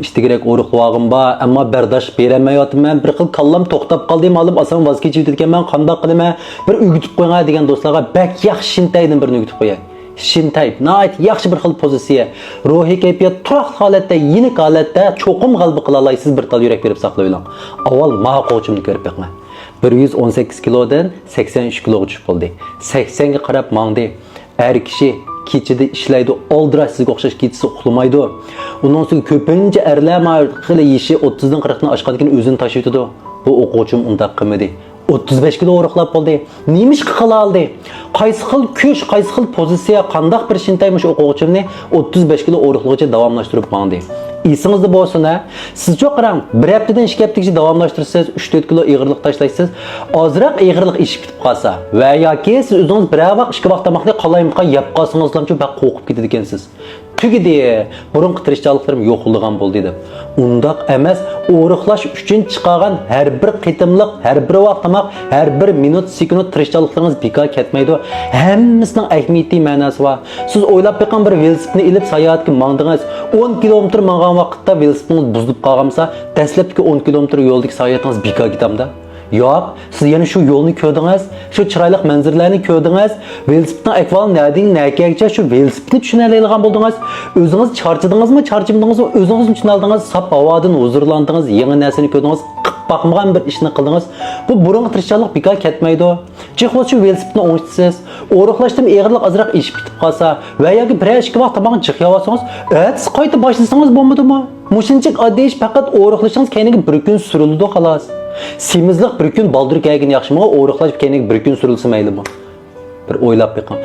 İştigirek oruqlığım ba, amma berdaş beremeyatman. Bir xil kallam to'xtab qoldim, olib asan voz kechib ketganman, qanday qilaman? Bir o'gitib qo'ygan degan do'stlarga bak yaxshi shintaydan birini o'gitib qo'yay. Shintay, nayt yaxshi bir xil pozitsiya. Ruhiy kayfiyat turaq holatda, yenik holatda cho'qim g'alba qila olaysiz bir tal yurak berib saqlab oling. Avval ma'qulchimni ko'rib beqman. 118 kilodan 83 kiloga tushib qoldi. 80 ga qarab mangdi. Er kishi kechida ishlaydi, oldirash sizga o'xshash kechasi uxlamaydi. Undan so'ng ko'pincha erlar xili yeshi 30 dan 40 dan oshgandan keyin o'zini tashib o'tadi. Bu o'quvchim undaq qilmadi. 35 kilo o'riqlab qoldi. Nima ish qila oldi? Qaysi xil kuch, qaysi xil pozitsiya, qandaq bir shintaymish o'quvchimni 35 kilo o'riqligicha davomlashtirib mangdi. Esingizda bo'lsin, siz cho'q qarang, bir haftadan 2 haftagacha davomlashtirsangiz 3-4 kilo ig'irlik tashlaysiz, ozroq ig'irlik ishib bitib qolsa va yoki siz o'zingiz bir vaqt 2 vaqt tamoqni qalaymiqa yeb qolsangizlarchi baq qo'rqib ketadi ekansiz. Tugidi, burunqi tirishchiliklarım yo'qilgan bo'ldi deb. Undaq emas, o'riqlash uchun chiqargan har bir qitimliq, har bir vaqt tamoq, har bir minut, sekund tirishchiliklarimiz bekor ketmaydi. Hammasining ahamiyatli ma'nosi bor. Siz o'ylab beqan bir velosipedni ilib sayohatga mangdingiz, 10 kilometr mang'an vaqtda velosipedingiz buzilib qolgansa, dastlabki 10 kilometr yo'ldagi sayohatingiz bekor ketamda. Yo'q, siz yana shu yo'lni ko'rdingiz, shu chiroyli manzarlarni ko'rdingiz, velosipedning ahvoli nading, nakagcha shu velosipedni tushuna oladigan bo'ldingiz. O'zingiz charchadingizmi, charchamadingizmi, o'zingizni tushuna oldingiz, sap havodan huzurlandingiz, yangi narsani ko'rdingiz, baqmagan bir ishni qildingiz. Bu burunqi tirishchilik bekor ketmaydi. Chexvo shu velosipedni o'ngishsiz, o'riqlashdan ig'irlik azroq ishib ketib qolsa va yoki bir ikki vaqt tamoqni chiqib olsangiz, siz qayta boshlasangiz bo'lmadimi? Mushinchik oddiy ish faqat o'riqlashingiz keyingi bir kun surildi xolos. Semizlik bir kun baldır kelgan yaxshimi, o'riqlash keyingi bir kun surilsa maylimi? Bir o'ylab beqing.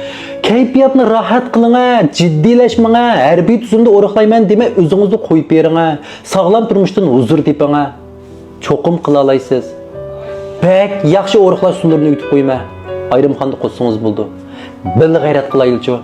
Kayfiyatni rohat qiling, jiddiylashmang, harbiy tuzumda o'riqlayman demay o'zingizni qo'yib bering. Sog'lom turmushdan huzur teping. Cho'qim qila olaysiz. Bek yaxshi o'riqlash usullarini o'tib qo'yma. Ayrim xonda qo'ysangiz bo'ldi. Bil g'ayrat qilaylik-chi.